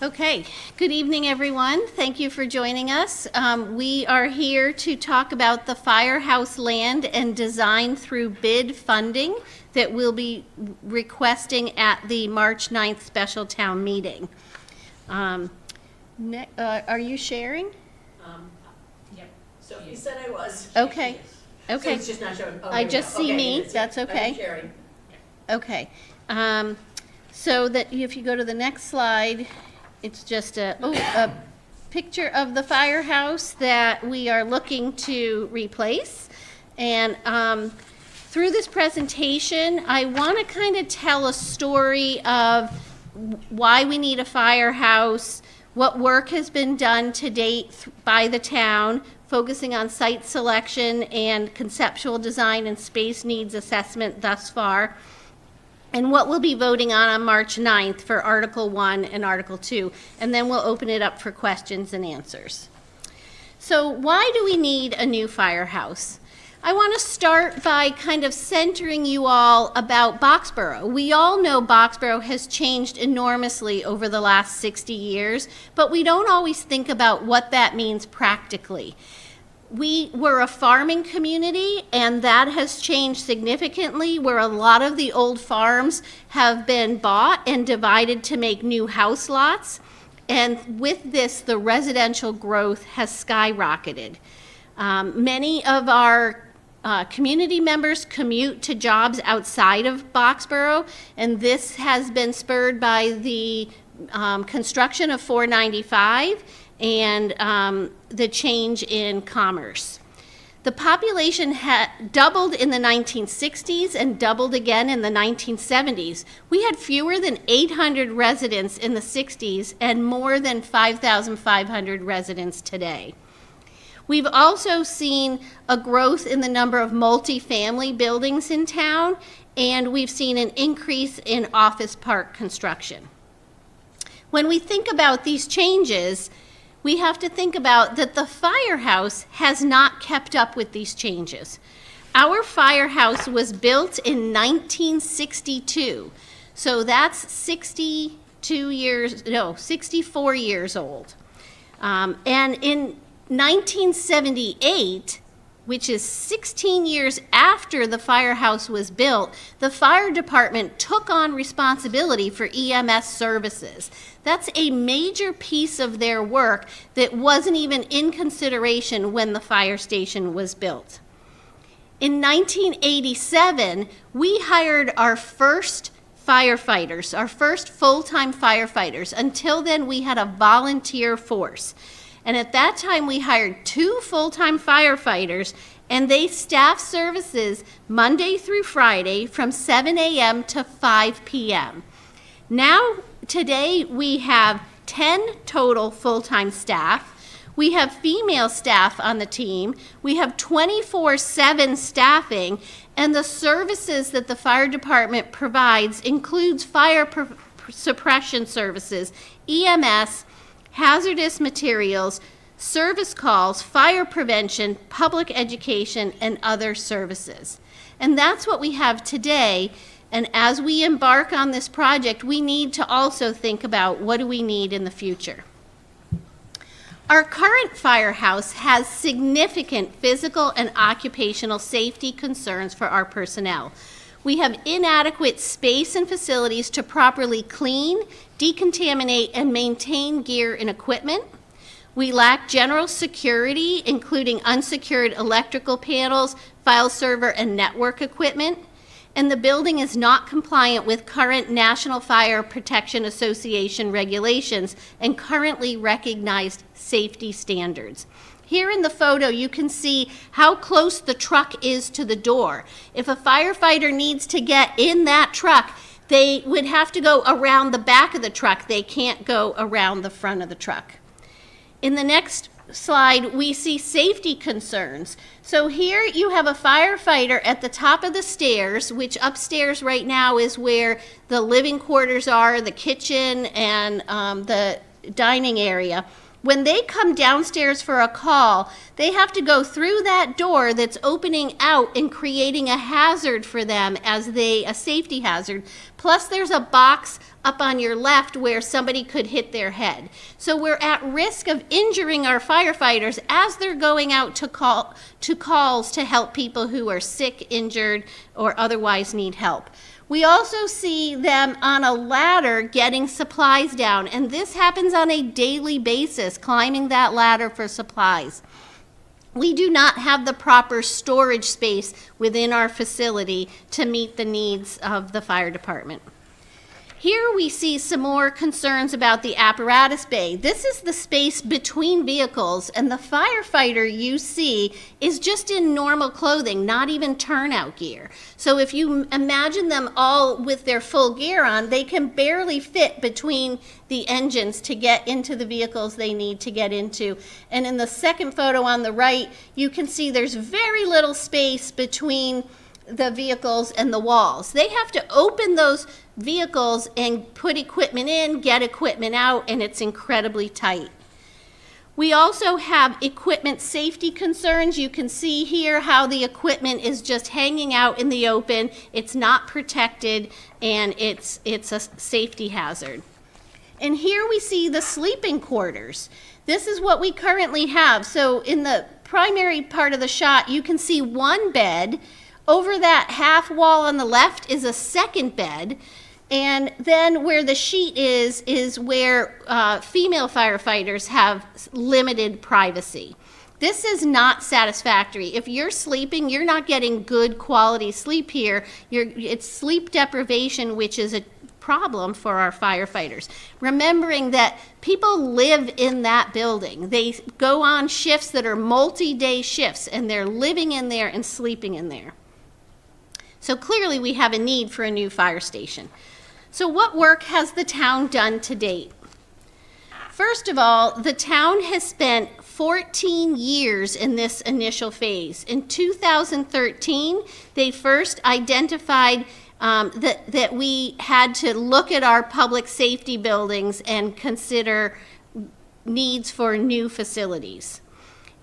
Okay, good evening, everyone. Thank you for joining us. We are here to talk about the firehouse land and design through bid funding that we'll be requesting at the March 9th special town meeting. Are you sharing? Yep. So you said I was. Okay. So Okay. it's just not showing. Oh, I just see me. That's okay. I'm sharing. Okay. So that if you go to the next slide, it's just a picture of the firehouse that we are looking to replace. And through this presentation, I want to kind of tell a story of why we need a firehouse, what work has been done to date by the town, focusing on site selection and conceptual design and space needs assessment thus far, and what we'll be voting on March 9th for Article 1 and Article 2, and then we'll open it up for questions and answers. So why do we need a new firehouse? I want to start by kind of centering you all about Boxborough. We all know Boxborough has changed enormously over the last 60 years, but we don't always think about what that means practically. We were a farming community, and that has changed significantly, where a lot of the old farms have been bought and divided to make new house lots. And with this, the residential growth has skyrocketed. Many of our community members commute to jobs outside of Boxborough, and this has been spurred by the construction of 495 and the change in commerce. The population had doubled in the 1960s and doubled again in the 1970s. We had fewer than 800 residents in the 60s and more than 5,500 residents today. We've also seen a growth in the number of multifamily buildings in town, and we've seen an increase in office park construction. When we think about these changes, we have to think about that the firehouse has not kept up with these changes. Our firehouse was built in 1962, so that's 64 years old. And in 1978, which is 16 years after the firehouse was built, the fire department took on responsibility for EMS services. That's a major piece of their work that wasn't even in consideration when the fire station was built. In 1987, we hired our first firefighters, our first full-time firefighters. Until then, we had a volunteer force. And at that time, we hired 2 full-time firefighters, and they staffed services Monday through Friday from 7 a.m. to 5 p.m. Now, today, we have 10 total full-time staff. We have female staff on the team. We have 24/7 staffing, and the services that the fire department provides includes fire suppression services, EMS, hazardous materials, service calls, fire prevention, public education, and other services. And that's what we have today. And as we embark on this project, we need to also think about what do we need in the future. Our current firehouse has significant physical and occupational safety concerns for our personnel. We have inadequate space and facilities to properly clean, decontaminate, and maintain gear and equipment. We lack general security, including unsecured electrical panels, file server, and network equipment. And the building is not compliant with current National Fire Protection Association regulations and currently recognized safety standards. Here in the photo, you can see how close the truck is to the door. If a firefighter needs to get in that truck, they would have to go around the back of the truck. They can't go around the front of the truck. In the next slide, we see safety concerns. So here you have a firefighter at the top of the stairs, which upstairs right now is where the living quarters are, the kitchen, and the dining area. When they come downstairs for a call, they have to go through that door that's opening out and creating a hazard for them a safety hazard. Plus there's a box up on your left where somebody could hit their head. So we're at risk of injuring our firefighters as they're going out to calls to help people who are sick, injured, or otherwise need help. We also see them on a ladder getting supplies down, and this happens on a daily basis, climbing that ladder for supplies. We do not have the proper storage space within our facility to meet the needs of the fire department. Here we see some more concerns about the apparatus bay. This is the space between vehicles, and the firefighter you see is just in normal clothing, not even turnout gear. So if you imagine them all with their full gear on, they can barely fit between the engines to get into the vehicles they need to get into. And in the second photo on the right, you can see there's very little space between the vehicles and the walls. They have to open those vehicles and put equipment in, get equipment out, and it's incredibly tight. We also have equipment safety concerns. You can see here how the equipment is just hanging out in the open. It's not protected, and it's a safety hazard. And here we see the sleeping quarters. This is what we currently have. So in the primary part of the shot, you can see one bed. Over that half wall on the left is a second bed, and then where the sheet is where female firefighters have limited privacy. This is not satisfactory. If you're sleeping, you're not getting good quality sleep here. It's sleep deprivation, which is a problem for our firefighters. Remembering that people live in that building. They go on shifts that are multi-day shifts, and they're living in there and sleeping in there. So clearly we have a need for a new fire station. So what work has the town done to date? First of all, the town has spent 14 years in this initial phase. In 2013, they first identified that we had to look at our public safety buildings and consider needs for new facilities.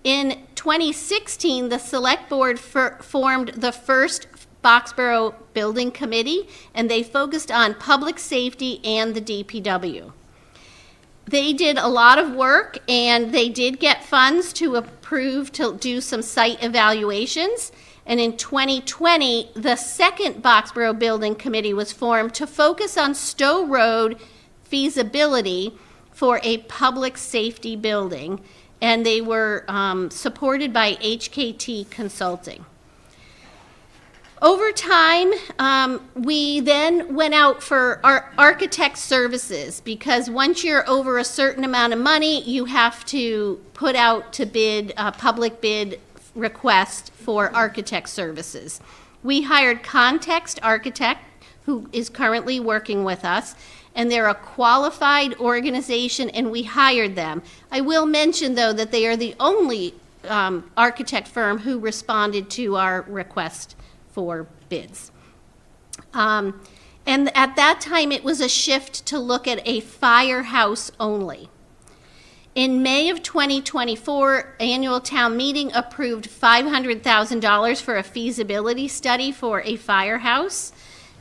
In 2016, the select board formed the first Boxborough Building Committee, and they focused on public safety and the DPW. They did a lot of work, and they did get funds to approve to do some site evaluations. And in 2020, the second Boxborough Building Committee was formed to focus on Stowe Road feasibility for a public safety building, and they were supported by HKT Consulting. Over time, we then went out for our architect services, because once you're over a certain amount of money, you have to put out to bid, a public bid request for architect services. We hired Context Architect, who is currently working with us, and they're a qualified organization, and we hired them. I will mention, though, that they are the only architect firm who responded to our request for bids. And at that time, it was a shift to look at a firehouse only. In May of 2024, annual town meeting approved $500,000 for a feasibility study for a firehouse.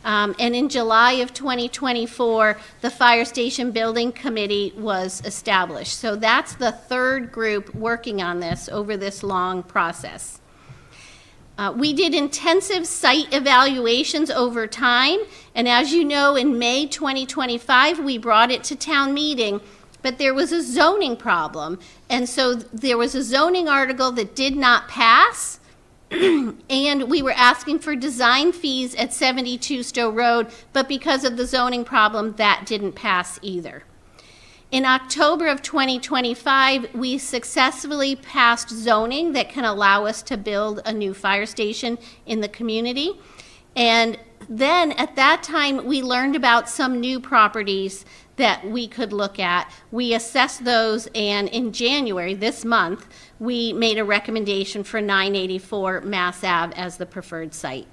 And in July of 2024, the Fire Station Building Committee was established. So that's the third group working on this over this long process. We did intensive site evaluations over time, and as you know, in May 2025, we brought it to town meeting, but there was a zoning problem, and so there was a zoning article that did not pass, and we were asking for design fees at 72 Stowe Road, but because of the zoning problem, that didn't pass either. In October of 2025, we successfully passed zoning that can allow us to build a new fire station in the community. And then at that time, we learned about some new properties that we could look at. We assessed those, and in January, this month, we made a recommendation for 984 Mass Ave as the preferred site.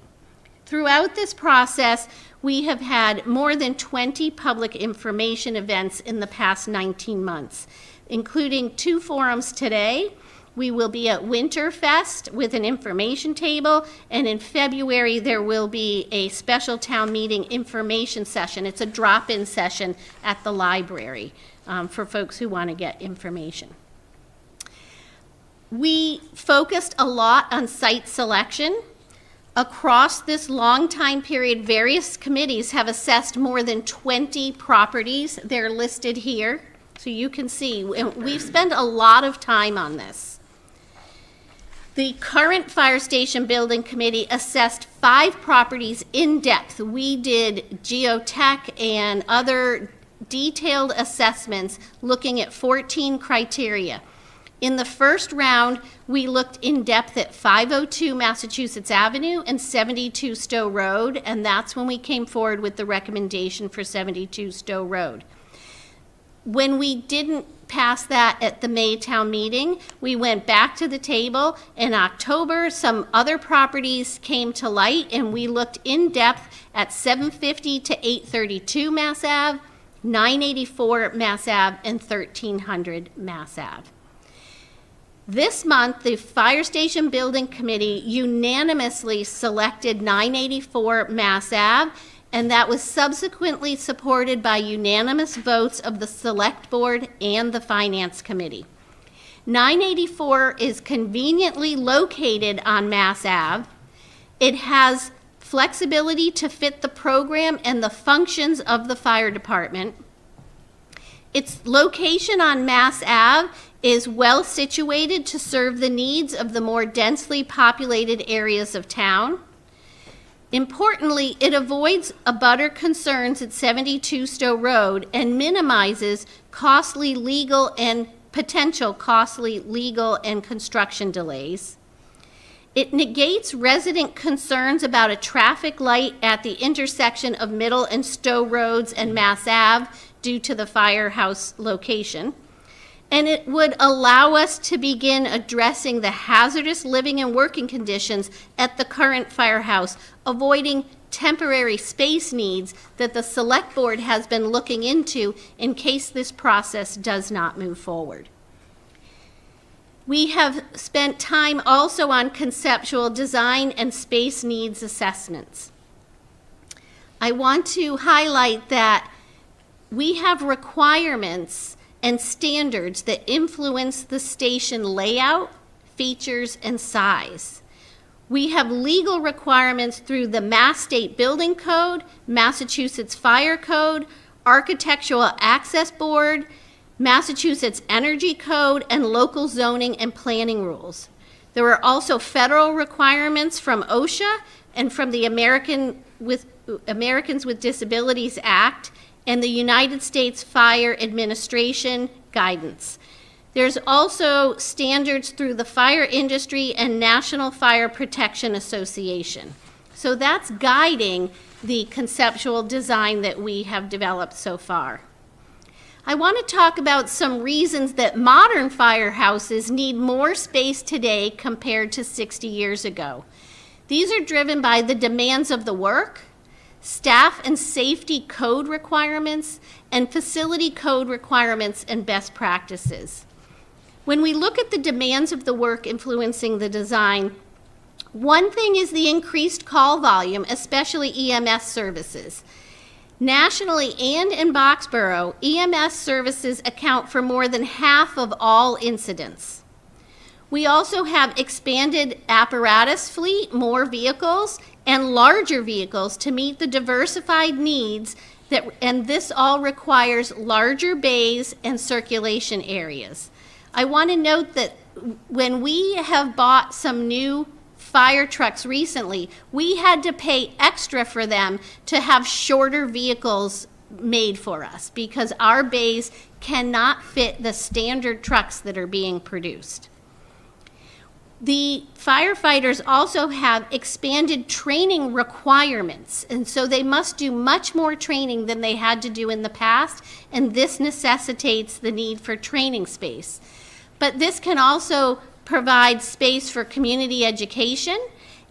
Throughout this process, we have had more than 20 public information events in the past 19 months, including 2 forums today. We will be at Winterfest with an information table, and in February there will be a special town meeting information session. It's a drop-in session at the library for folks who want to get information. We focused a lot on site selection. Across this long time period, various committees have assessed more than 20 properties. They're listed here, so you can see. We've spent a lot of time on this. The current fire station building committee assessed 5 properties in depth. We did geotech and other detailed assessments looking at 14 criteria. In the first round, we looked in depth at 502 Massachusetts Avenue and 72 Stowe Road, and that's when we came forward with the recommendation for 72 Stowe Road. When we didn't pass that at the May town meeting, we went back to the table. In October, some other properties came to light, and we looked in depth at 750 to 832 Mass Ave, 984 Mass Ave, and 1300 Mass Ave. This month, the Fire Station Building Committee unanimously selected 984 Mass Ave, and that was subsequently supported by unanimous votes of the Select Board and the Finance Committee. 984 is conveniently located on Mass Ave. It has flexibility to fit the program and the functions of the fire department. Its location on Mass Ave is well situated to serve the needs of the more densely populated areas of town. Importantly, it avoids abutter concerns at 72 Stowe Road and minimizes potential costly legal and construction delays. It negates resident concerns about a traffic light at the intersection of Middle and Stowe Roads and Mass Ave due to the firehouse location. And it would allow us to begin addressing the hazardous living and working conditions at the current firehouse, avoiding temporary space needs that the Select Board has been looking into in case this process does not move forward. We have spent time also on conceptual design and space needs assessments. I want to highlight that we have requirements and standards that influence the station layout, features, and size. We have legal requirements through the Mass State Building Code, Massachusetts Fire Code, Architectural Access Board, Massachusetts Energy Code, and local zoning and planning rules. There are also federal requirements from OSHA and from the Americans with Disabilities Act and the United States Fire Administration guidance. There's also standards through the fire industry and National Fire Protection Association. So that's guiding the conceptual design that we have developed so far. I want to talk about some reasons that modern firehouses need more space today compared to 60 years ago. These are driven by the demands of the work, staff and safety code requirements, and facility code requirements and best practices. When we look at the demands of the work influencing the design, one thing is the increased call volume, especially EMS services. Nationally and in Boxborough, EMS services account for more than half of all incidents. We also have expanded apparatus fleet, more vehicles, and larger vehicles to meet the diversified needs, and this all requires larger bays and circulation areas. I want to note that when we have bought some new fire trucks recently, we had to pay extra for them to have shorter vehicles made for us because our bays cannot fit the standard trucks that are being produced. The firefighters also have expanded training requirements, and so they must do much more training than they had to do in the past, and this necessitates the need for training space. But this can also provide space for community education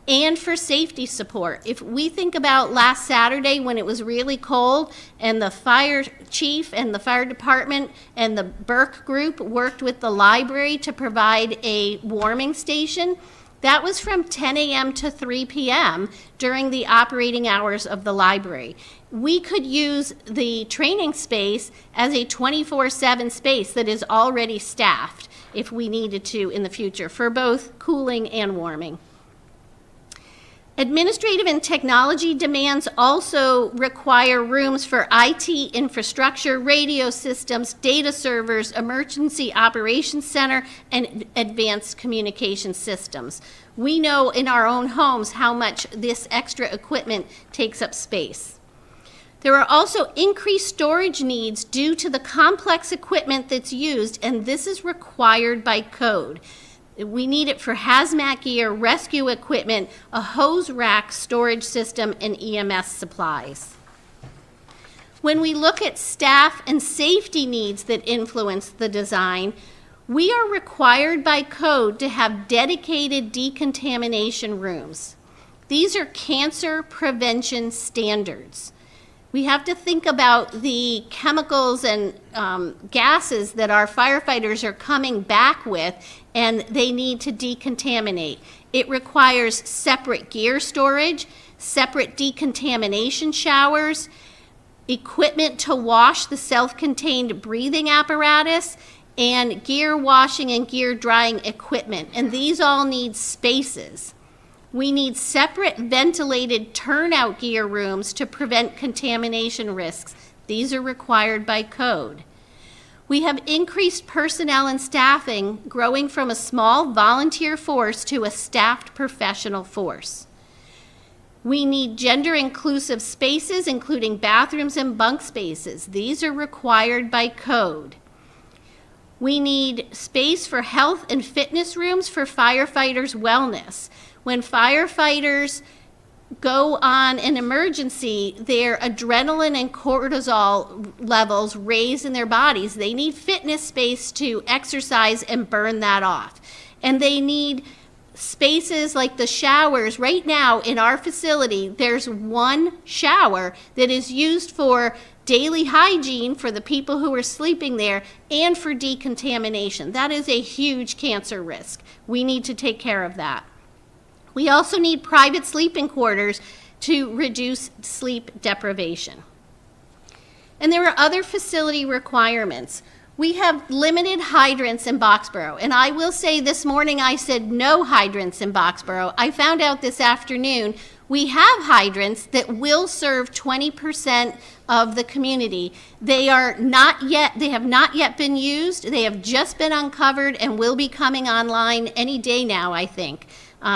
and for safety support. If we think about last Saturday when it was really cold and the fire chief and the fire department and the Burke group worked with the library to provide a warming station, that was from 10 a.m. to 3 p.m. during the operating hours of the library. We could use the training space as a 24/7 space that is already staffed if we needed to in the future for both cooling and warming. Administrative and technology demands also require rooms for IT infrastructure, radio systems, data servers, emergency operations center, and advanced communication systems. We know in our own homes how much this extra equipment takes up space. There are also increased storage needs due to the complex equipment that's used, and this is required by code. We need it for hazmat gear, rescue equipment, a hose rack storage system, and EMS supplies. When we look at staff and safety needs that influence the design, we are required by code to have dedicated decontamination rooms. These are cancer prevention standards. We have to think about the chemicals and gases that our firefighters are coming back with, and they need to decontaminate. It requires separate gear storage, separate decontamination showers, equipment to wash the self-contained breathing apparatus, and gear washing and gear drying equipment. And these all need spaces. We need separate ventilated turnout gear rooms to prevent contamination risks. These are required by code. We have increased personnel and staffing, growing from a small volunteer force to a staffed professional force. We need gender-inclusive spaces, including bathrooms and bunk spaces. These are required by code. We need space for health and fitness rooms for firefighters' wellness. When firefighters go on an emergency, their adrenaline and cortisol levels raise in their bodies. They need fitness space to exercise and burn that off. And they need spaces like the showers. Right now in our facility, there's one shower that is used for daily hygiene for the people who are sleeping there and for decontamination. That is a huge cancer risk. We need to take care of that. We also need private sleeping quarters to reduce sleep deprivation. And there are other facility requirements. We have limited hydrants in Boxborough, and I will say this morning I said no hydrants in Boxborough. I found out this afternoon we have hydrants that will serve 20% of the community. They have not yet been used. They have just been uncovered and will be coming online any day now, I think.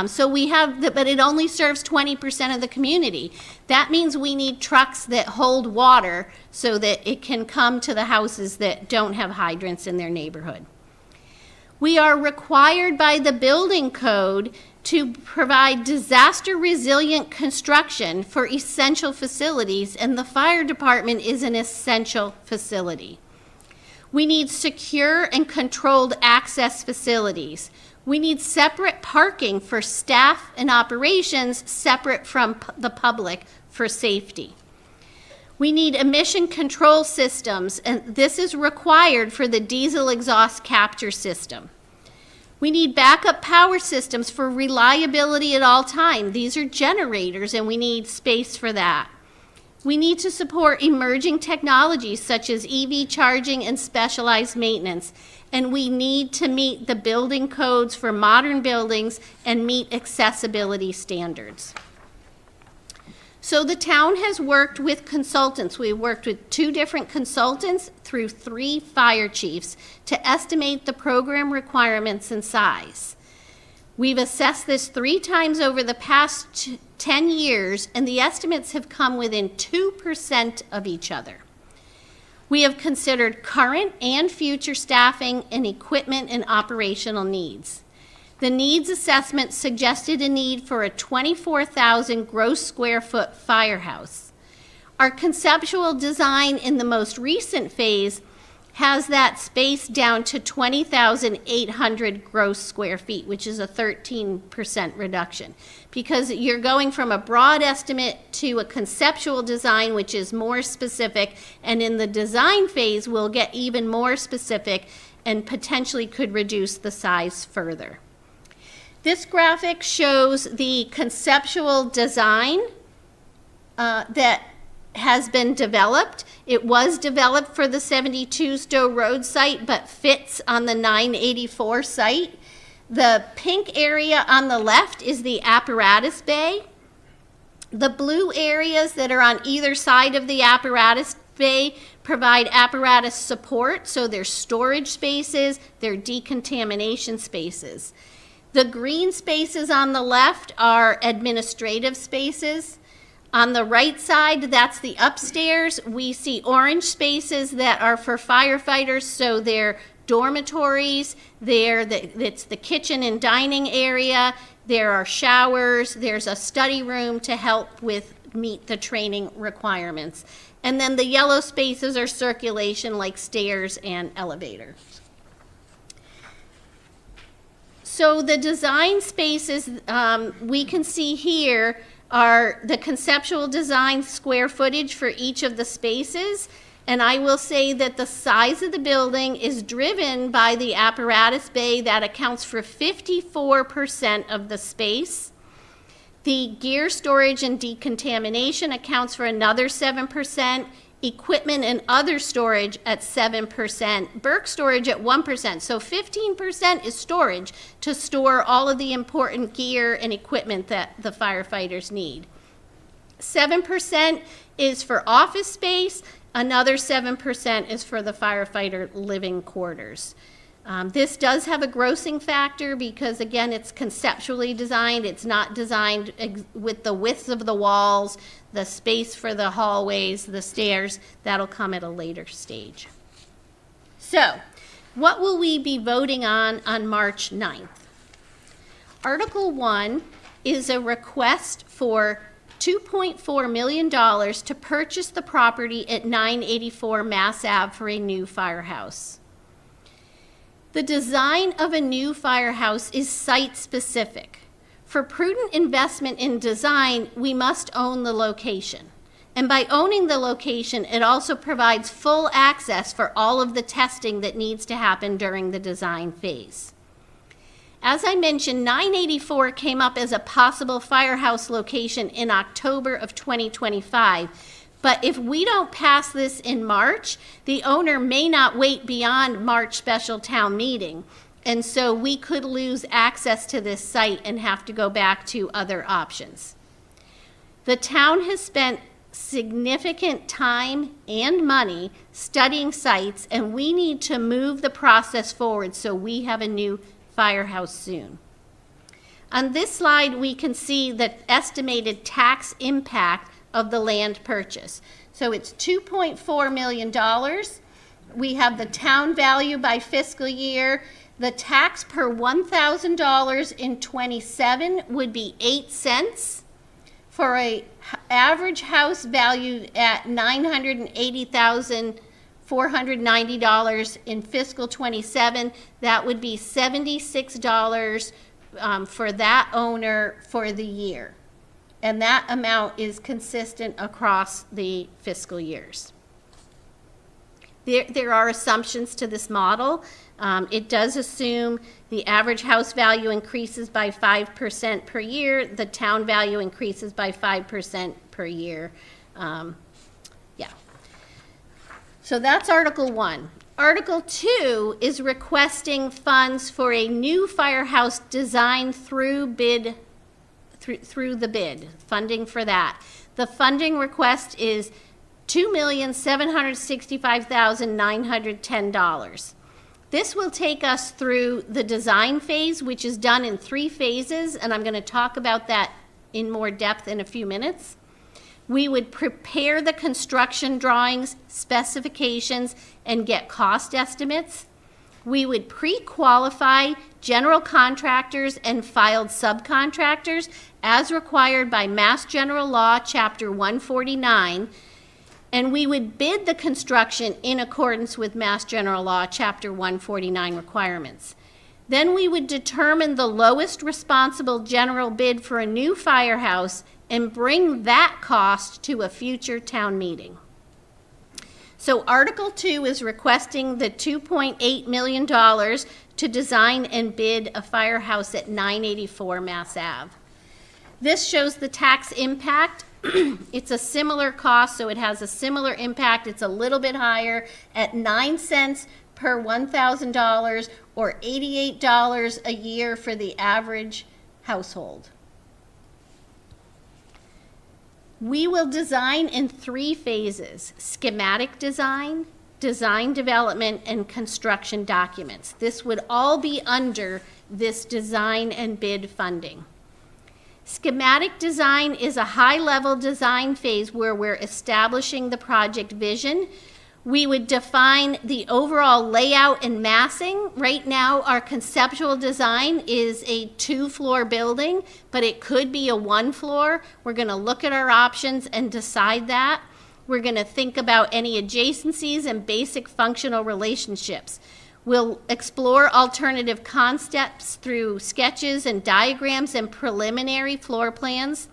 So we have, but it only serves 20% of the community. That means we need trucks that hold water so that it can come to the houses that don't have hydrants in their neighborhood. We are required by the building code to provide disaster resilient construction for essential facilities, and the fire department is an essential facility. We need secure and controlled access facilities. We need separate parking for staff and operations separate from the public for safety. We need emission control systems, and this is required for the diesel exhaust capture system. We need backup power systems for reliability at all times. These are generators, and we need space for that. We need to support emerging technologies such as EV charging and specialized maintenance. And we need to meet the building codes for modern buildings and meet accessibility standards. So the town has worked with consultants. We've worked with 2 different consultants through 3 fire chiefs to estimate the program requirements and size. We've assessed this 3 times over the past 10 years, and the estimates have come within 2% of each other. We have considered current and future staffing and equipment and operational needs. The needs assessment suggested a need for a 24,000 gross square foot firehouse. Our conceptual design in the most recent phase has that space down to 20,800 gross square feet, which is a 13% reduction. Because you're going from a broad estimate to a conceptual design, which is more specific, and in the design phase, we'll get even more specific and potentially could reduce the size further. This graphic shows the conceptual design that has been developed. It was developed for the 72 Stowe Road site, but fits on the 984 site. The pink area on the left is the apparatus bay. The blue areas that are on either side of the apparatus bay provide apparatus support, so they're storage spaces, they're decontamination spaces. The green spaces on the left are administrative spaces. On the right side, that's the upstairs. We see orange spaces that are for firefighters, so they're dormitories, it's the kitchen and dining area, there are showers, there's a study room to help meet the training requirements. And then the yellow spaces are circulation, like stairs and elevators. So the design spaces we can see here are the conceptual design square footage for each of the spaces. And I will say that the size of the building is driven by the apparatus bay that accounts for 54% of the space. The gear storage and decontamination accounts for another 7%, equipment and other storage at 7%, Burke storage at 1%. So 15% is storage to store all of the important gear and equipment that the firefighters need. 7% is for office space, another 7% is for the firefighter living quarters. This does have a grossing factor because, again, it's conceptually designed. It's not designed with the widths of the walls, the space for the hallways, the stairs. That'll come at a later stage. So, what will we be voting on March 9th? Article 1 is a request for $2.4 million to purchase the property at 984 Mass Ave for a new firehouse. The design of a new firehouse is site-specific. For prudent investment in design, we must own the location. And by owning the location, it also provides full access for all of the testing that needs to happen during the design phase. As I mentioned, 984 came up as a possible firehouse location in October of 2025. But if we don't pass this in March, the owner may not wait beyond March special town meeting. And so we could lose access to this site and have to go back to other options. The town has spent significant time and money studying sites, and we need to move the process forward so we have a new firehouse soon. On this slide, we can see the estimated tax impact of the land purchase. So it's $2.4 million. We have the town value by fiscal year. The tax per $1,000 in 27 would be 8 cents. For an average house valued at $980,490 in fiscal 27, that would be $76 for that owner for the year. And that amount is consistent across the fiscal years. There are assumptions to this model. It does assume the average house value increases by 5% per year. The town value increases by 5% per year. So that's Article 1. Article 2 is requesting funds for a new firehouse design through the bid, funding for that. The funding request is $2,765,910. This will take us through the design phase, which is done in 3 phases, and I'm going to talk about that in more depth in a few minutes. We would prepare the construction drawings, specifications, and get cost estimates. We would pre-qualify general contractors and filed subcontractors as required by Mass General Law, Chapter 149. And we would bid the construction in accordance with Mass General Law, Chapter 149 requirements. Then we would determine the lowest responsible general bid for a new firehouse and bring that cost to a future town meeting. So Article 2 is requesting the $2.8 million to design and bid a firehouse at 984 Mass Ave. This shows the tax impact. It's a similar cost, so it has a similar impact. It's a little bit higher at 9 cents per $1,000 or $88 a year for the average household. We will design in 3 phases: schematic design, design development, and construction documents. This would all be under this design and bid funding. Schematic design is a high-level design phase where we're establishing the project vision. We would define the overall layout and massing. Right now, our conceptual design is a 2-floor building, but it could be a 1-floor. We're going to look at our options and decide that. We're going to think about any adjacencies and basic functional relationships. We'll explore alternative concepts through sketches and diagrams and preliminary floor plans.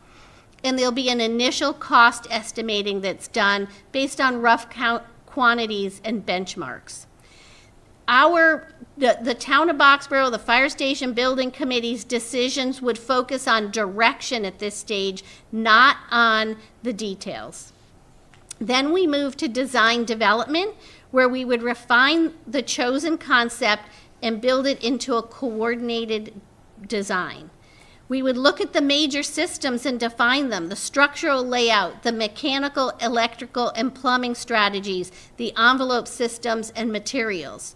And there'll be an initial cost estimating that's done based on rough quantities and benchmarks. The Town of Boxborough, the Fire Station Building Committee's decisions would focus on direction at this stage, not on the details. Then we move to design development, where we would refine the chosen concept and build it into a coordinated design. We would look at the major systems and define them: the structural layout, the mechanical, electrical, and plumbing strategies, the envelope systems, and materials.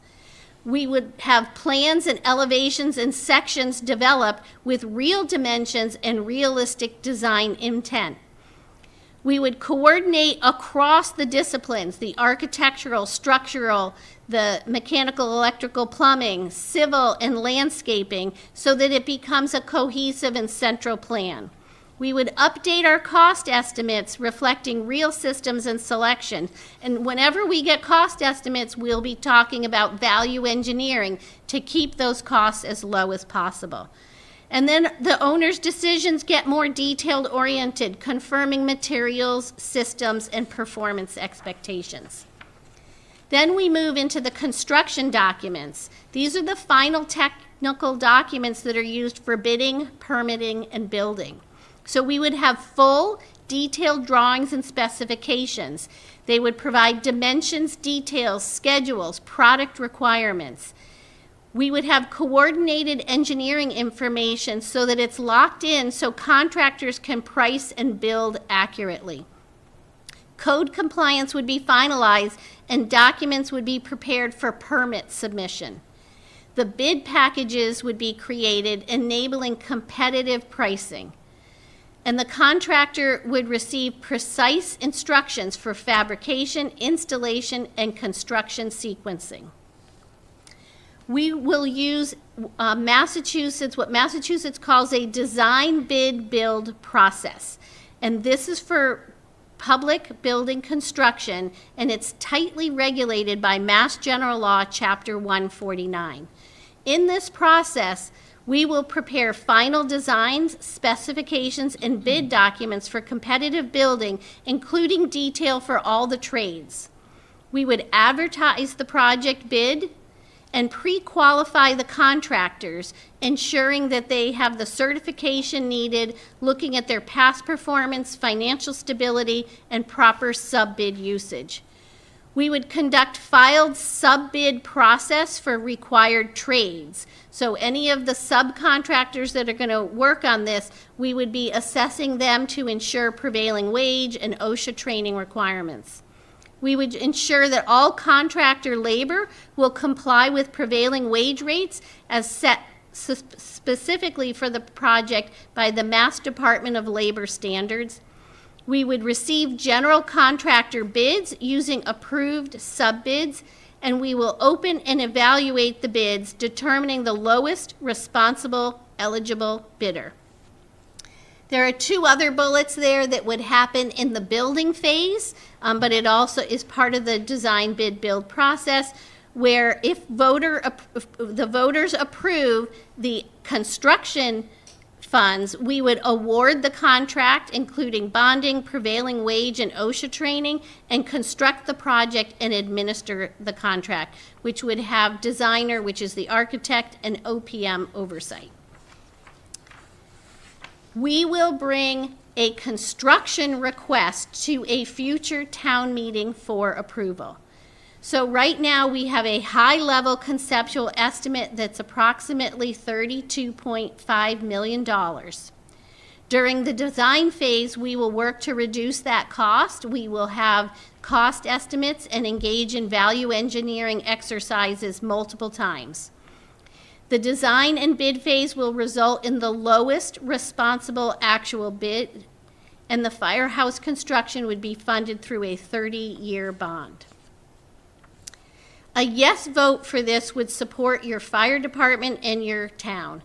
We would have plans and elevations and sections developed with real dimensions and realistic design intent. We would coordinate across the disciplines: the architectural, structural, the mechanical, electrical, plumbing, civil, and landscaping, so that it becomes a cohesive and central plan. We would update our cost estimates reflecting real systems and selection. And whenever we get cost estimates, we'll be talking about value engineering to keep those costs as low as possible. And then the owner's decisions get more detailed oriented, confirming materials, systems, and performance expectations. Then we move into the construction documents. These are the final technical documents that are used for bidding, permitting, and building. So we would have full, detailed drawings and specifications. They would provide dimensions, details, schedules, product requirements. We would have coordinated engineering information so that it's locked in so contractors can price and build accurately. Code compliance would be finalized and documents would be prepared for permit submission. The bid packages would be created, enabling competitive pricing. And the contractor would receive precise instructions for fabrication, installation, and construction sequencing. We will use what Massachusetts calls a design bid build process. And this is for public building construction, and it's tightly regulated by Mass General Law, Chapter 149. In this process, we will prepare final designs, specifications, and bid documents for competitive building, including detail for all the trades. We would advertise the project bid and pre-qualify the contractors, ensuring that they have the certification needed, looking at their past performance, financial stability, and proper sub-bid usage. We would conduct filed sub-bid process for required trades. So any of the subcontractors that are going to work on this, we would be assessing them to ensure prevailing wage and OSHA training requirements. We would ensure that all contractor labor will comply with prevailing wage rates as set specifically for the project by the Mass Department of Labor standards. We would receive general contractor bids using approved sub-bids, and we will open and evaluate the bids, determining the lowest responsible eligible bidder. There are two other bullets there that would happen in the building phase, but it also is part of the design bid build process, where if the voters approve the construction funds, we would award the contract, including bonding, prevailing wage, and OSHA training, and construct the project and administer the contract, which would have designer, which is the architect, and OPM oversight. We will bring a construction request to a future town meeting for approval. So right now, we have a high-level conceptual estimate that's approximately $32.5 million. During the design phase, we will work to reduce that cost. We will have cost estimates and engage in value engineering exercises multiple times. The design and bid phase will result in the lowest responsible actual bid, and the firehouse construction would be funded through a 30-year bond. A yes vote for this would support your fire department and your town.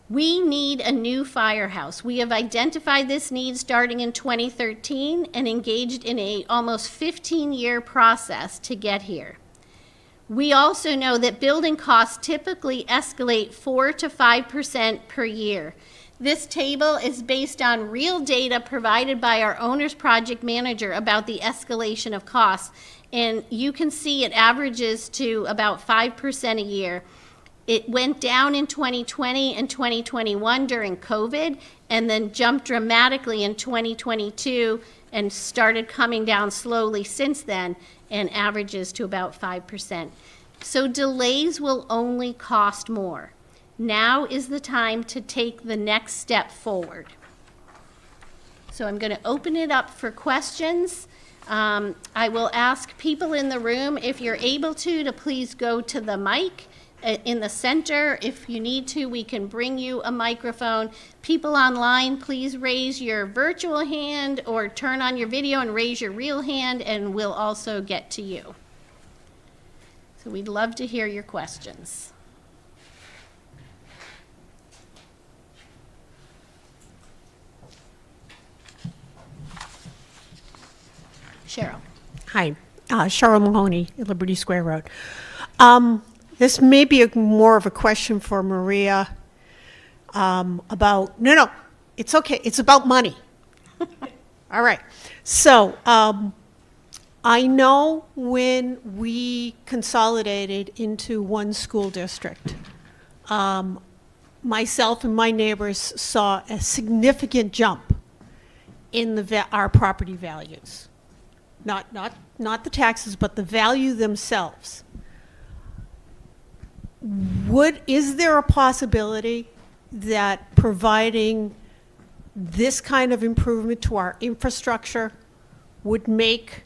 We need a new firehouse. We have identified this need starting in 2013 and engaged in a almost 15-year process to get here. We also know that building costs typically escalate 4 to 5% per year. This table is based on real data provided by our owner's project manager about the escalation of costs. And you can see it averages to about 5% a year. It went down in 2020 and 2021 during COVID, and then jumped dramatically in 2022 and started coming down slowly since then, and averages to about 5%. So delays will only cost more. Now is the time to take the next step forward. So I'm going to open it up for questions. I will ask people in the room, if you're able to please go to the mic in the center. If you need to, we can bring you a microphone. People online, please raise your virtual hand or turn on your video and raise your real hand, and we'll also get to you. So we'd love to hear your questions. Cheryl. Hi, Cheryl Mahoney, Liberty Square Road. This may be more of a question for Maria about, no, it's okay, it's about money. All right, so I know when we consolidated into one school district, myself and my neighbors saw a significant jump in our property values. Not the taxes, but the value themselves. Is there a possibility that providing this kind of improvement to our infrastructure would make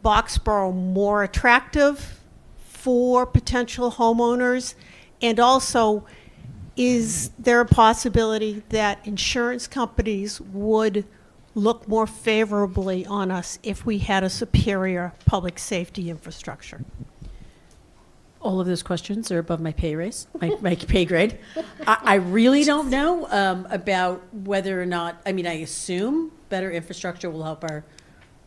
Boxborough more attractive for potential homeowners? And also, is there a possibility that insurance companies would look more favorably on us if we had a superior public safety infrastructure? All of those questions are above my pay raise, my pay grade. I really don't know about whether or not, I mean, I assume better infrastructure will help our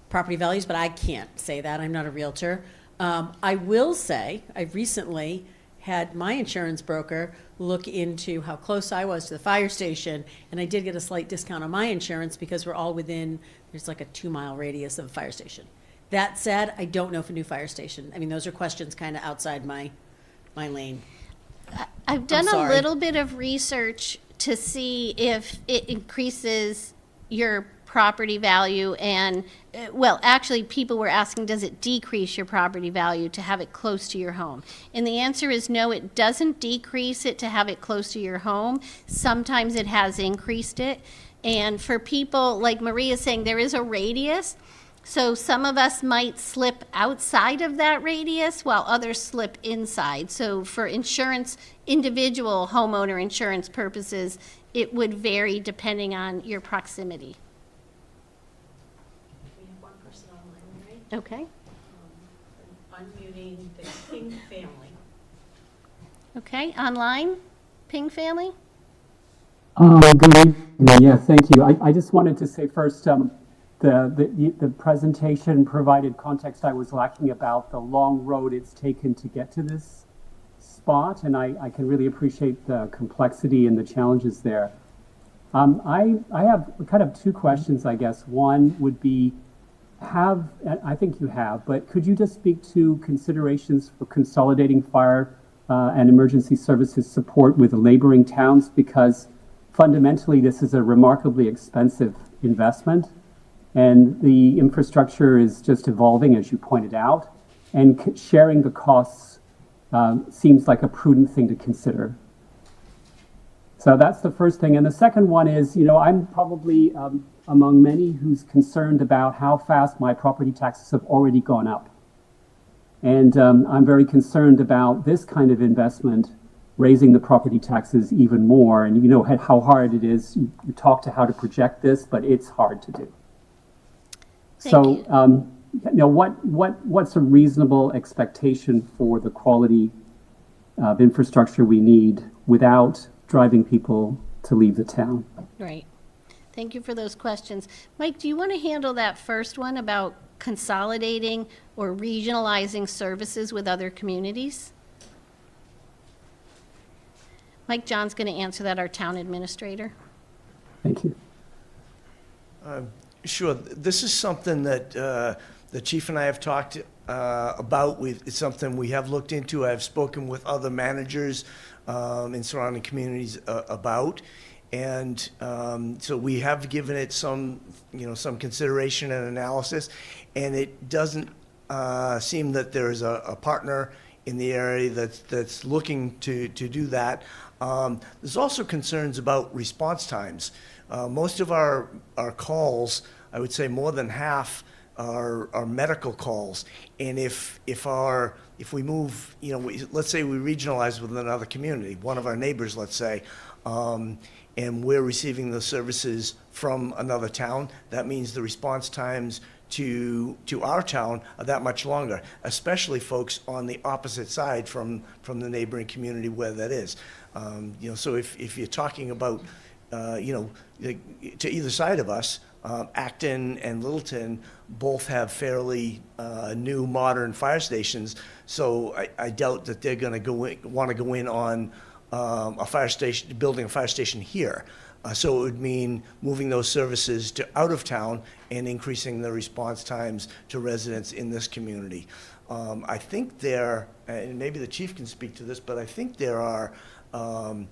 property values, but I can't say that. I'm not a realtor. I will say I recently had my insurance broker look into how close I was to the fire station, and I did get a slight discount on my insurance because we're all within, there's like a 2-mile radius of a fire station. That said, I don't know if a new fire station, I mean, those are questions kind of outside my lane. I've done a little bit of research to see if it increases your property value, and well, actually people were asking, does it decrease your property value to have it close to your home? And the answer is no, it doesn't decrease it to have it close to your home. Sometimes it has increased it. And for people, like Maria's saying, there is a radius. So some of us might slip outside of that radius while others slip inside. So for insurance, individual homeowner insurance purposes, it would vary depending on your proximity. We have one person online, right? Okay. Unmuting the King family. Okay, online, Ping family? Good evening. Yeah, thank you. I just wanted to say first, the presentation provided context I was lacking about the long road it's taken to get to this spot, and I can really appreciate the complexity and the challenges there. I have kind of two questions, I guess. One would be, I think you have, but could you just speak to considerations for consolidating fire and emergency services support with neighboring towns? Because fundamentally, this is a remarkably expensive investment, and the infrastructure is just evolving, as you pointed out, and sharing the costs seems like a prudent thing to consider. So that's the first thing. And the second one is, I'm probably among many who's concerned about how fast my property taxes have already gone up. And I'm very concerned about this kind of investment raising the property taxes even more. And you know how hard it is. You talk to how to project this, but it's hard to do. Thank you. What's a reasonable expectation for the quality of infrastructure we need without driving people to leave the town? Right. Thank you for those questions. Mike, do you want to handle that first one about consolidating or regionalizing services with other communities? Mike John's going to answer that, our town administrator. Thank you. Sure. This is something that the chief and I have talked about. It's something we have looked into. I've spoken with other managers in surrounding communities about. And so we have given it some consideration and analysis, and it doesn't seem that there is a partner in the area that's looking to do that. There's also concerns about response times. Most of our calls, I would say more than half, are medical calls. And if we move, let's say we regionalize with another community, one of our neighbors, let's say, and we're receiving the services from another town, that means the response times to our town are that much longer, especially folks on the opposite side from the neighboring community where that is. So if you're talking about, to either side of us, Acton and Littleton both have fairly new modern fire stations, so I doubt that they're going to want to go in on a fire station, building a fire station here. So it would mean moving those services to out of town and increasing the response times to residents in this community. I think and maybe the chief can speak to this, but I think there's a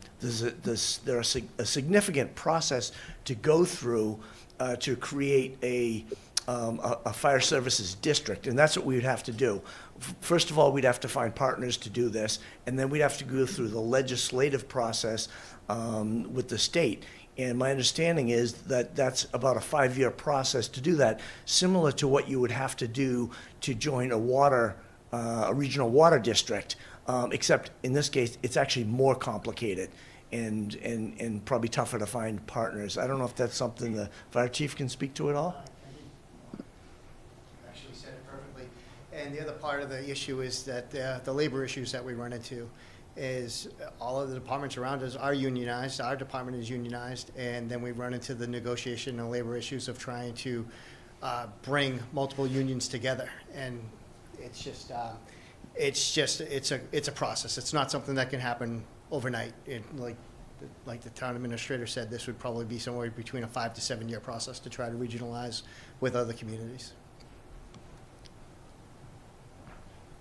significant process to go through to create a fire services district, and that's what we would have to do. First of all, we'd have to find partners to do this, and then we'd have to go through the legislative process with the state. And my understanding is that that's about a 5-year process to do that, similar to what you would have to do to join a regional water district, except in this case, it's actually more complicated and probably tougher to find partners. I don't know if that's something the fire chief can speak to at all. Actually said it perfectly. And the other part of the issue is that the labor issues that we run into is all of the departments around us are unionized. Our department is unionized, and then we run into the negotiation and labor issues of trying to bring multiple unions together. And it's a process. It's not something that can happen overnight. Like the town administrator said, this would probably be somewhere between a 5 to 7 year process to try to regionalize with other communities.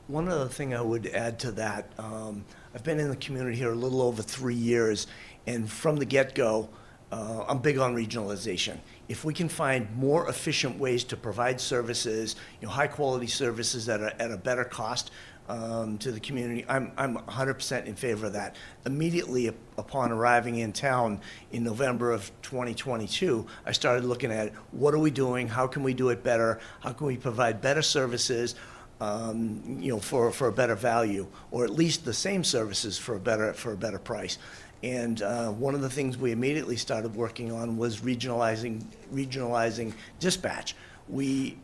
One other thing I would add to that, I've been in the community here a little over 3 years, and from the get-go, I'm big on regionalization. If we can find more efficient ways to provide services, high-quality services at a better cost to the community, I'm 100% in favor of that. Immediately upon arriving in town in November of 2022, I started looking at what are we doing, how can we do it better, how can we provide better services, for a better value, or at least the same services for a better price. And one of the things we immediately started working on was regionalizing dispatch. We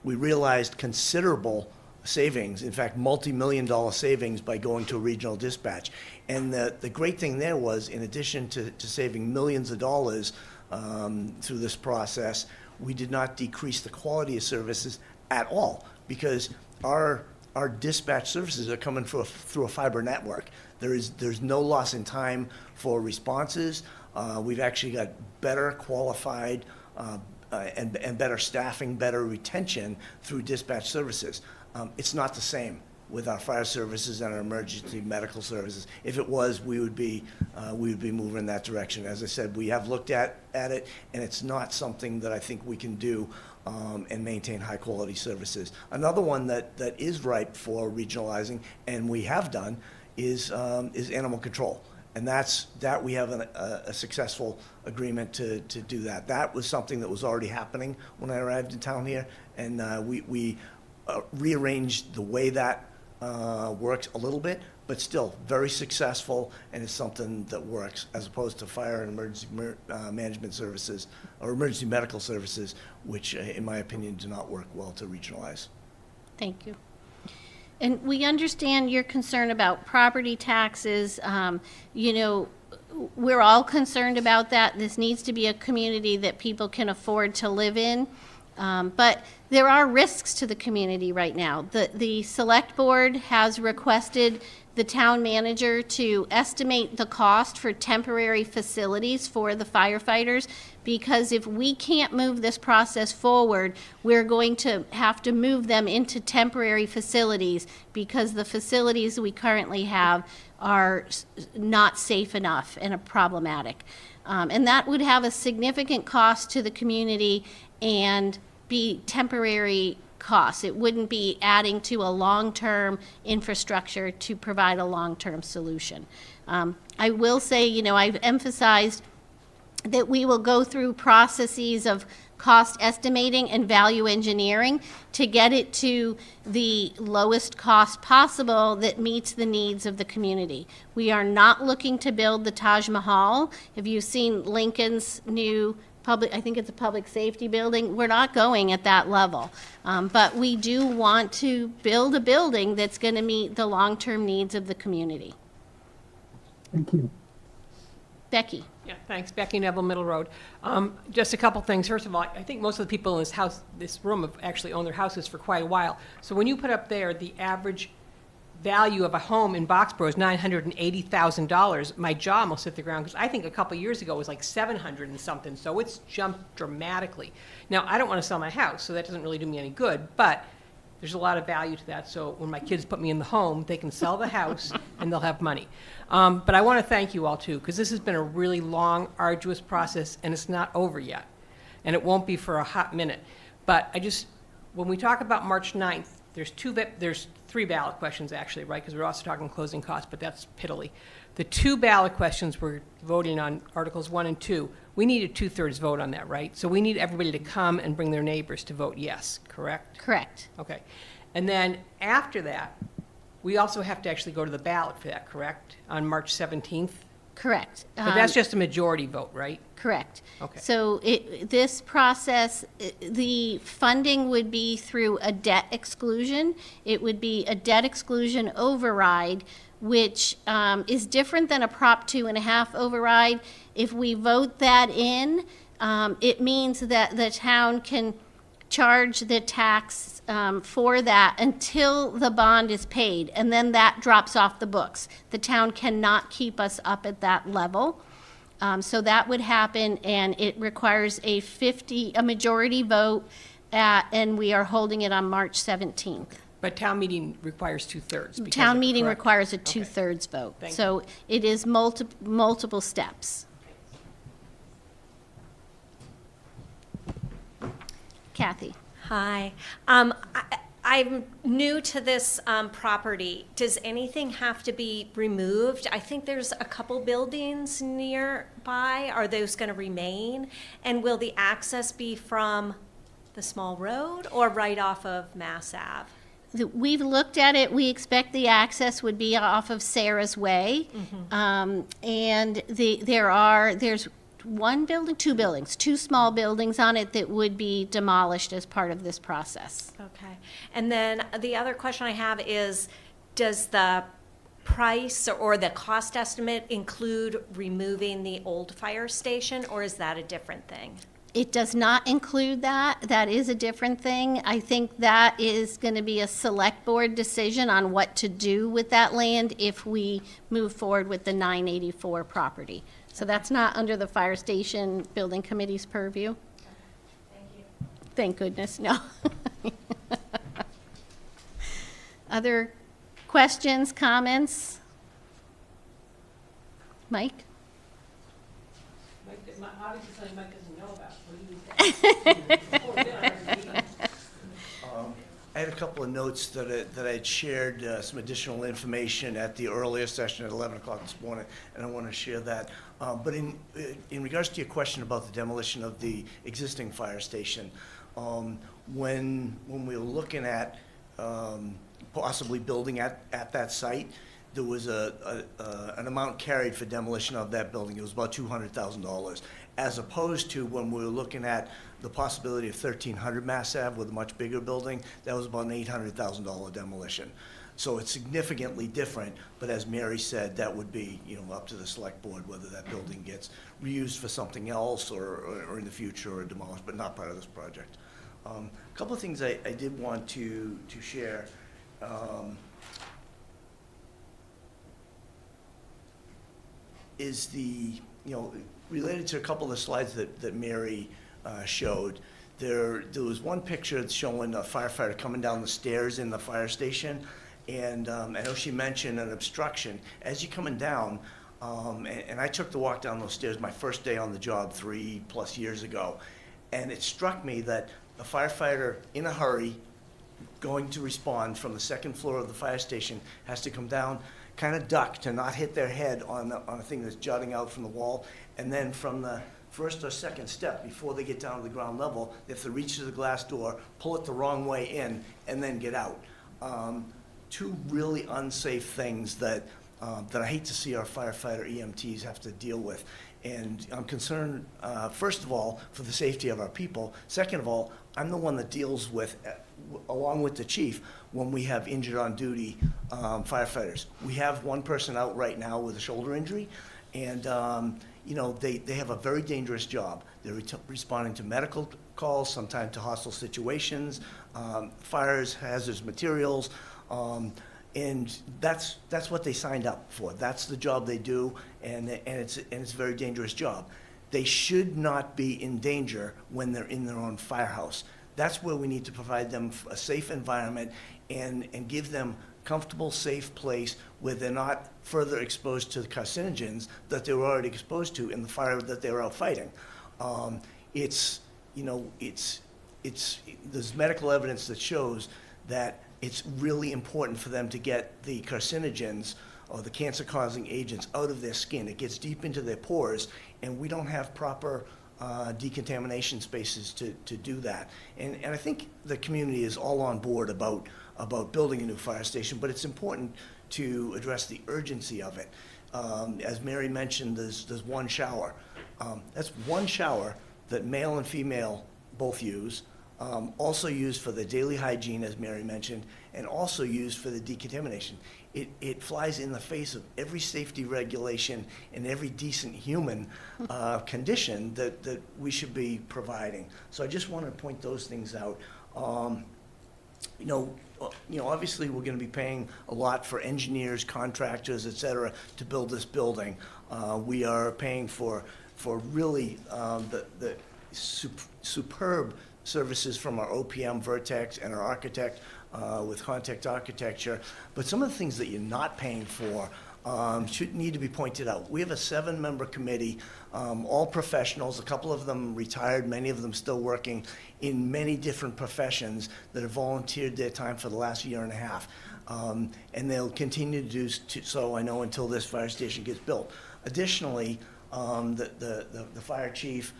realized considerable savings, in fact, multi-million-dollar savings by going to a regional dispatch. And the great thing there was, in addition to saving millions of dollars through this process, we did not decrease the quality of services at all, because our dispatch services are coming through a fiber network. There's no loss in time for responses. We've actually got better qualified and better staffing, better retention through dispatch services. It's not the same with our fire services and our emergency medical services. If it was, we would be moving in that direction. As I said, we have looked at it, and it's not something that I think we can do and maintain high quality services. Another one that is ripe for regionalizing, and we have done, is animal control. And that we have a successful agreement to do that. That was something that was already happening when I arrived in town here, and we rearranged the way that works a little bit, but still very successful, and it's something that works, as opposed to fire and emergency management services or emergency medical services, which in my opinion do not work well to regionalize. Thank you. And we understand your concern about property taxes. You know, we're all concerned about that. This needs to be a community that people can afford to live in. But there are risks to the community right now. The select board has requested the town manager to estimate the cost for temporary facilities for the firefighters, because if we can't move this process forward, we're going to have to move them into temporary facilities, because the facilities we currently have are not safe enough and are problematic. And that would have a significant cost to the community and be temporary costs. It wouldn't be adding to a long-term infrastructure to provide a long-term solution. I will say, you know, I've emphasized that we will go through processes of cost estimating and value engineering to get it to the lowest cost possible that meets the needs of the community. We are not looking to build the Taj Mahal. Have you seen Lincoln's new I think it's a public safety building? We're not going at that level. But we do want to build a building that's going to meet the long-term needs of the community. Thank you. Becky. Yeah, thanks. Becky Neville, Middle Road. Just a couple things. First of all, I think most of the people in this room have actually owned their houses for quite a while. So when you put up there the average value of a home in Boxborough is $980,000, my jaw almost hit the ground, because I think a couple years ago it was like 700 and something, so it's jumped dramatically. Now, I don't want to sell my house, so that doesn't really do me any good, but there's a lot of value to that, so when my kids put me in the home, they can sell the house and they'll have money. But I want to thank you all too, because this has been a really long, arduous process, and it's not over yet, and it won't be for a hot minute. But when we talk about March 9th, there's 3 ballot questions actually, right? Because we're also talking closing costs, but that's piddly. The 2 ballot questions we're voting on, Articles 1 and 2, we need a 2/3 vote on that, right? So we need everybody to come and bring their neighbors to vote yes, correct? Correct. Okay. And then after that, we also have to actually go to the ballot for that, correct? On March 17th? Correct. But that's just a majority vote, right? Correct. Okay. So this process, the funding would be through a debt exclusion. It would be a debt exclusion override, which is different than a Prop 2.5 override. If we vote that in, it means that the town can charge the tax for that until the bond is paid, and then that drops off the books. The town cannot keep us up at that level. So that would happen, and it requires a majority vote, and we are holding it on March 17th. But town meeting requires 2/3. Town meeting correct? requires a Okay. 2/3 vote. Thank So it is multiple steps. Kathy. Hi. I'm new to this property. Does anything have to be removed? I think there's a couple buildings nearby. Are those going to remain? And will the access be from the small road or right off of Mass Ave? We've looked at it. We expect the access would be off of Sarah's Way. And there's two buildings, two small buildings on it that would be demolished as part of this process. Okay. And then the other question I have is, does the price or the cost estimate include removing the old fire station, or is that a different thing? It does not include that. That is a different thing. I think that is going to be a select board decision on what to do with that land if we move forward with the 984 property. So that's not under the fire station building committee's purview. Thank you. Thank goodness, no. Other questions, comments? Mike? Obviously something Mike doesn't know about. What do you I had a couple of notes that I had shared, some additional information at the earlier session at 11 o'clock this morning, and I want to share that. But in regards to your question about the demolition of the existing fire station, when we were looking at possibly building at that site, there was an amount carried for demolition of that building. It was about $200,000, as opposed to when we were looking at the possibility of 1300 Mass Ave with a much bigger building, that was about an $800,000 demolition. So it's significantly different, but as Mary said, that would be, up to the select board whether that building gets reused for something else or in the future or demolished, but not part of this project. A couple of things I did want to share. Is the, related to a couple of the slides that Mary showed, there was one picture that's showing a firefighter coming down the stairs in the fire station, and I know she mentioned an obstruction. As you're coming down, and I took the walk down those stairs my first day on the job 3+ years ago, and it struck me that a firefighter in a hurry going to respond from the second floor of the fire station has to come down, kind of duck to not hit their head on a thing that's jutting out from the wall, and then from the first or second step, before they get down to the ground level, they have to reach to the glass door, pull it the wrong way in, and then get out. Two really unsafe things that I hate to see our firefighter EMTs have to deal with. And I'm concerned, first of all, for the safety of our people. Second of all, I'm the one that deals with, along with the chief, when we have injured on duty firefighters. We have one person out right now with a shoulder injury, and they have a very dangerous job. They're responding to medical calls, sometimes to hostile situations, fires, hazardous materials, and that's what they signed up for. That's the job they do, and it's a very dangerous job. They should not be in danger when they're in their own firehouse. That's where we need to provide them a safe environment and give them comfortable, safe place where they're not further exposed to the carcinogens that they were already exposed to in the fire that they were out fighting. There's medical evidence that shows that it's really important for them to get the carcinogens or the cancer-causing agents out of their skin. It gets deep into their pores, and we don't have proper decontamination spaces to do that. And I think the community is all on board about building a new fire station, but it's important to address the urgency of it. As Mary mentioned, there's one shower. That's one shower that male and female both use, also used for the daily hygiene, as Mary mentioned, and also used for the decontamination. It flies in the face of every safety regulation and every decent human condition that we should be providing. So I just want to point those things out. Obviously we're going to be paying a lot for engineers, contractors, et cetera, to build this building. We are paying for really the superb services from our OPM, Vertex, and our architect with Contact Architecture. But some of the things that you're not paying for should need to be pointed out. We have a 7-member committee, all professionals, a couple of them retired, many of them still working in many different professions that have volunteered their time for the last 1.5 years. And they'll continue to do so, I know, until this fire station gets built. Additionally, the fire chief,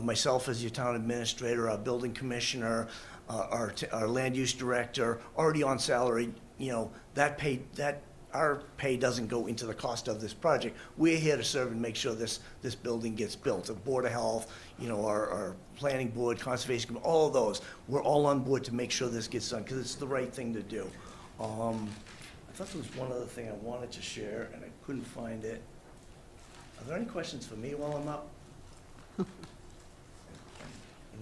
myself as your town administrator, our building commissioner, our land use director, already on salary, that our pay doesn't go into the cost of this project. We're here to serve and make sure this building gets built. The Board of Health, you know, our planning board, conservation, all of those, we're all on board to make sure this gets done, because it's the right thing to do. I thought there was one other thing I wanted to share, and I couldn't find it. Are there any questions for me while I'm up? I'm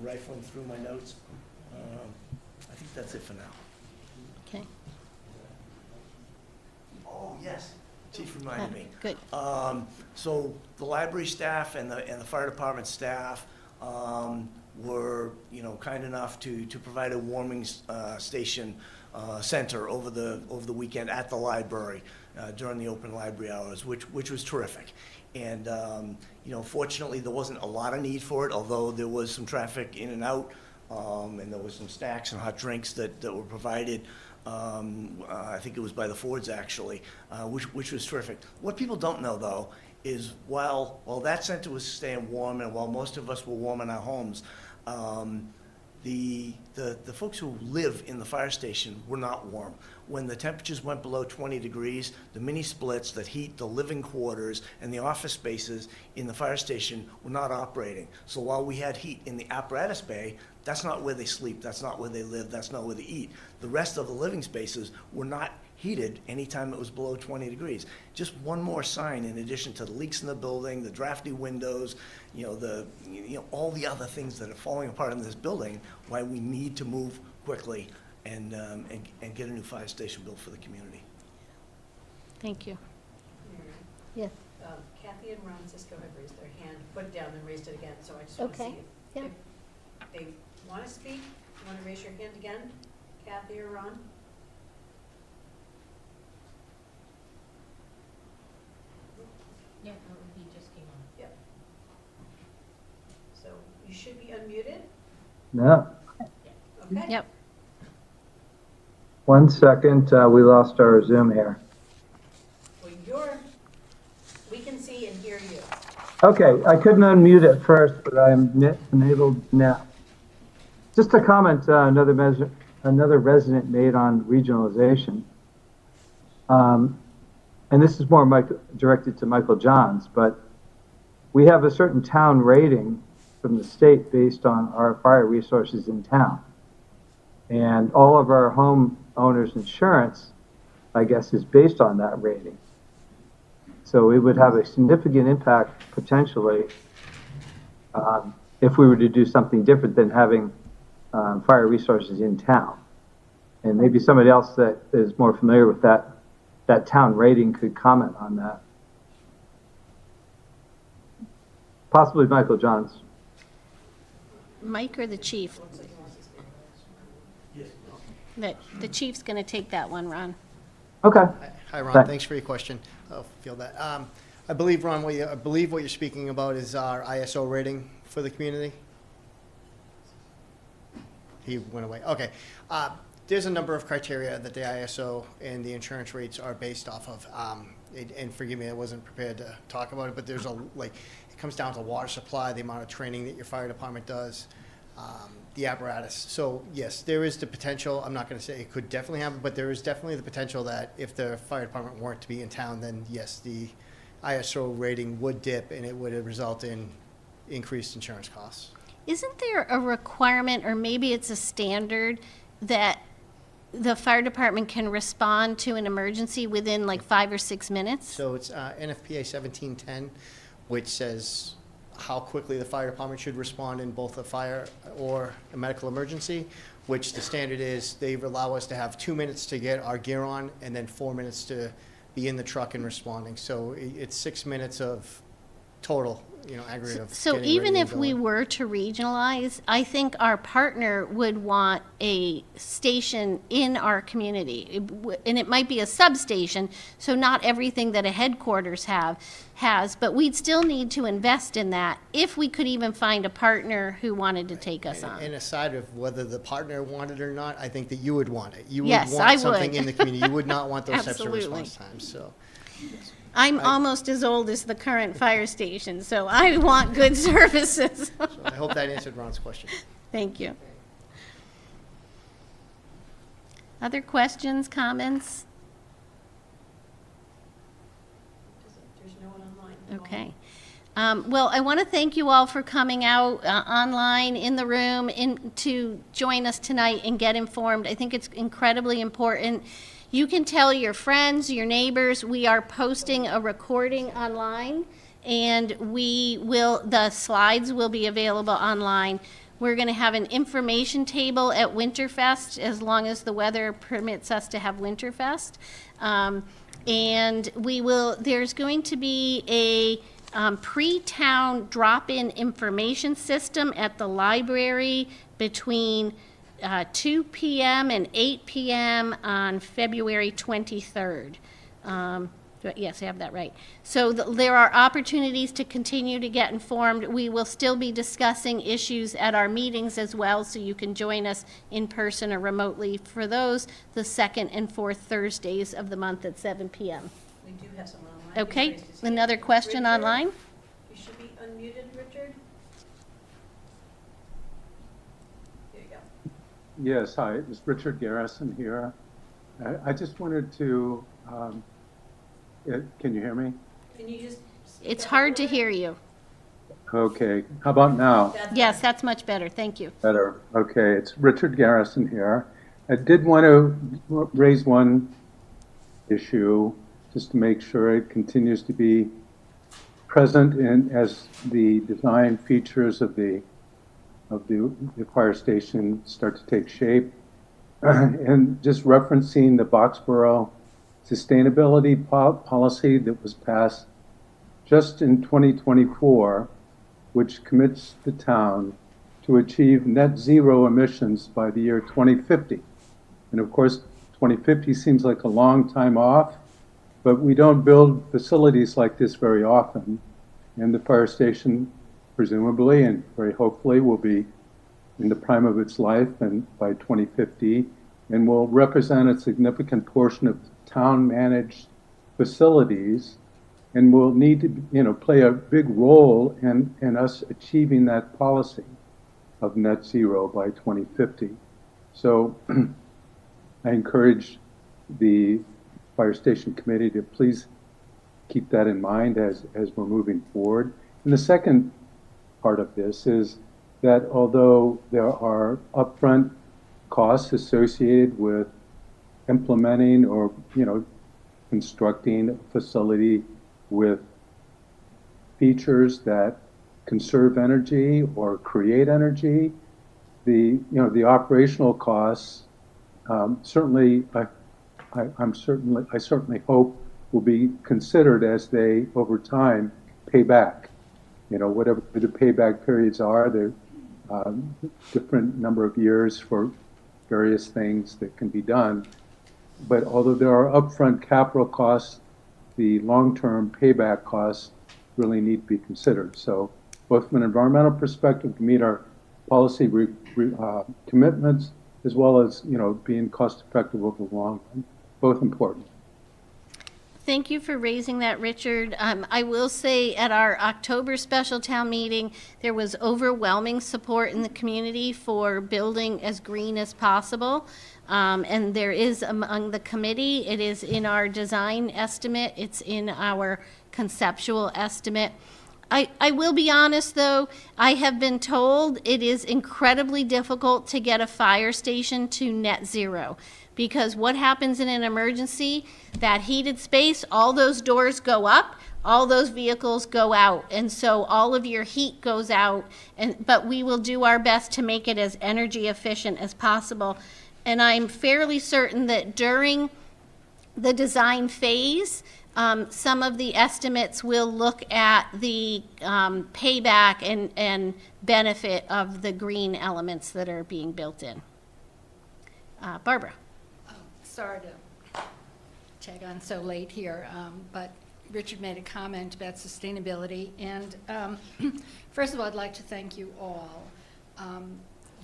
rifling through my notes. I think that's it for now. Okay, Oh, yes, Chief reminded me. good. So the library staff and the fire department staff were, you know, kind enough to provide a warming station center over the weekend at the library during the open library hours, which was terrific. And, you know, fortunately, there wasn't a lot of need for it, although there was some traffic in and out, and there was some snacks and hot drinks that were provided. I think it was by the Fords, actually, which was terrific. What people don't know, though, is while that center was staying warm, and while most of us were warm in our homes, the folks who live in the fire station were not warm. When the temperatures went below 20 degrees, the mini splits that heat the living quarters and the office spaces in the fire station were not operating. So while we had heat in the apparatus bay, that's not where they sleep, that's not where they live, that's not where they eat. The rest of the living spaces were not heated anytime it was below 20 degrees. Just one more sign, in addition to the leaks in the building, the drafty windows, you know, all the other things that are falling apart in this building, why we need to move quickly and get a new fire station built for the community. Thank you. Yes. Kathy and Ron Cisco have raised their hand, put it down, and raised it again, so I just want to Okay, see yeah. if they want to speak. You want to raise your hand again, Kathy or Ron? Yeah, he just came on. Yep. So you should be unmuted, No. okay? Yep. 1 second, we lost our Zoom here. Well, we can see and hear you. Okay, I couldn't unmute at first, but I'm enabled now. Just a comment, another resident made on regionalization. And this is more directed to Michael Johns, but we have a certain town rating from the state based on our fire resources in town. And all of our homeowners insurance, I guess, is based on that rating. So it would have a significant impact potentially if we were to do something different than having fire resources in town. And maybe somebody else that is more familiar with that town rating could comment on that. Possibly Michael Johns. Mike or the chief? The chief's going to take that one, Ron. Okay. Hi, Ron. Thanks. Thanks for your question. I'll field that. I believe, Ron, what you're speaking about is our ISO rating for the community. He went away. Okay. There's a number of criteria that the ISO and the insurance rates are based off of. And forgive me, I wasn't prepared to talk about it, but there's it comes down to water supply, the amount of training that your fire department does, the apparatus. So yes, there is the potential. I'm not going to say it could definitely happen, but there is definitely the potential that if the fire department weren't to be in town, then yes, the ISO rating would dip and it would result in increased insurance costs. Isn't there a requirement, or maybe it's a standard, that the fire department can respond to an emergency within like 5 or 6 minutes? So it's NFPA 1710, which says how quickly the fire department should respond in both a fire or a medical emergency, which the standard is they allow us to have 2 minutes to get our gear on and then 4 minutes to be in the truck and responding. So it's 6 minutes of total, aggregate of So getting even ready if and we going. were to regionalize, I think our partner would want a station in our community. And it might be a substation, so not everything that a headquarters has, but we'd still need to invest in that if we could even find a partner who wanted to take us on. And aside of whether the partner wanted it or not, I think that you would want it. You would Yes, want I something would. in the community. You would not want those types of Absolutely. response times. So I'm almost as old as the current fire station, so I want good services. I hope that answered Ron's question. Thank you. Other questions, comments? Okay. Well, I want to thank you all for coming out online, in the room, to join us tonight and get informed. I think it's incredibly important. You can tell your friends, your neighbors, we are posting a recording online, and the slides will be available online. We're going to have an information table at Winterfest, as long as the weather permits us to have Winterfest. And there's going to be a pre-town drop-in information system at the library between 2 p.m. and 8 p.m. on February 23rd. Yes, I have that right. So there are opportunities to continue to get informed. We will still be discussing issues at our meetings as well, so you can join us in person or remotely for those, the second and fourth Thursdays of the month at 7 p.m. We do have someone online. Okay, Raised his hand. another question Richard? online? You should be unmuted, Richard. There you go. Yes, hi, it's Richard Garrison here. I just wanted to, can you hear me? Can you just? It's hard to hear you. Okay, how about now? Yes, that's much better, thank you. Better. Okay, it's Richard Garrison here. I did want to raise one issue just to make sure it continues to be present as the design features of the fire station start to take shape. And just referencing the Boxborough sustainability policy that was passed just in 2024, which commits the town to achieve net zero emissions by the year 2050. And of course, 2050 seems like a long time off, but we don't build facilities like this very often. And the fire station, presumably and very hopefully, will be in the prime of its life and by 2050, and will represent a significant portion of town-managed facilities, and will need to, play a big role in us achieving that policy of net zero by 2050. So I encourage the Fire Station Committee to please keep that in mind as we're moving forward. And the second part of this is that although there are upfront costs associated with implementing or constructing a facility with features that conserve energy or create energy, the operational costs certainly I certainly hope will be considered as they over time pay back. Whatever the payback periods are, they're different number of years for various things that can be done. But although there are upfront capital costs, the long-term payback costs really need to be considered. So both from an environmental perspective to meet our policy commitments, as well as being cost-effective over the long run, both important. Thank you for raising that, Richard. I will say at our October special town meeting, there was overwhelming support in the community for building as green as possible. And there is among the committee, it is in our design estimate, it's in our conceptual estimate. I will be honest though, I have been told it is incredibly difficult to get a fire station to net zero. Because what happens in an emergency, that heated space, all those doors go up, all those vehicles go out. And so all of your heat goes out, but we will do our best to make it as energy efficient as possible. And I'm fairly certain that during the design phase, some of the estimates will look at the payback and benefit of the green elements that are being built in. Barbara. Sorry to tag on so late here, but Richard made a comment about sustainability. And first of all, I'd like to thank you all.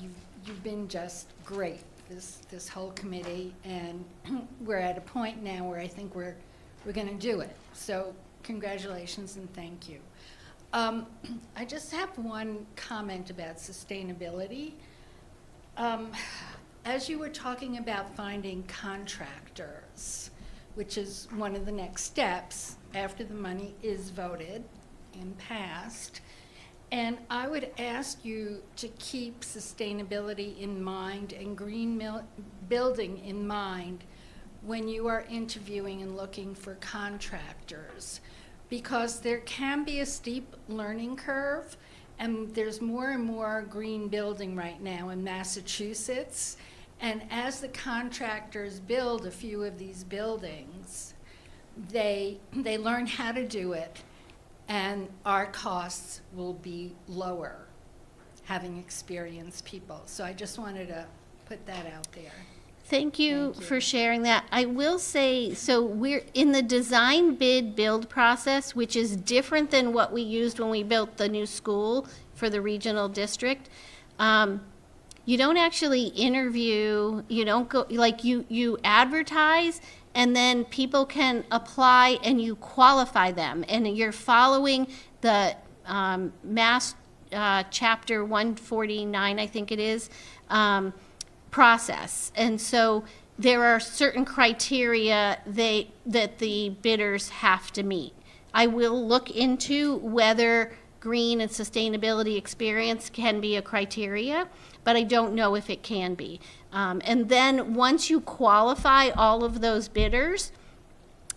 You've been just great, this whole committee, and we're at a point now where I think we're going to do it. So congratulations and thank you. I just have one comment about sustainability. As you were talking about finding contractors which is one of the next steps after the money is voted and passed. And I would ask you to keep sustainability in mind and building in mind when you are interviewing and looking for contractors, because there can be a steep learning curve, and there's more and more green building right now in Massachusetts. And as the contractors build a few of these buildings, they learn how to do it, and our costs will be lower, having experienced people. So I just wanted to put that out there. Thank you for sharing that. I will say, so we're in the design bid build process, which is different than what we used when we built the new school for the regional district. You don't actually interview, you don't go, like you advertise, and then people can apply and you qualify them. And you're following the Mass Chapter 149, I think it is, process. And so there are certain criteria that the bidders have to meet. I will look into whether green and sustainability experience can be a criteria, but I don't know if it can be. And then once you qualify all of those bidders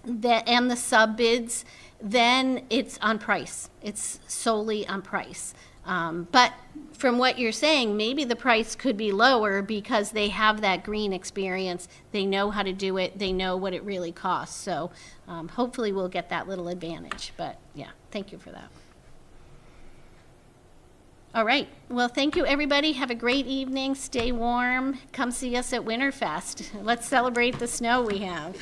and the sub bids, then it's on price. It's solely on price. But from what you're saying, maybe the price could be lower because they have that green experience. They know how to do it. They know what it really costs. So hopefully we'll get that little advantage. But yeah, thank you for that. All right. Well, thank you, everybody. Have a great evening. Stay warm. Come see us at Winterfest. Let's celebrate the snow we have.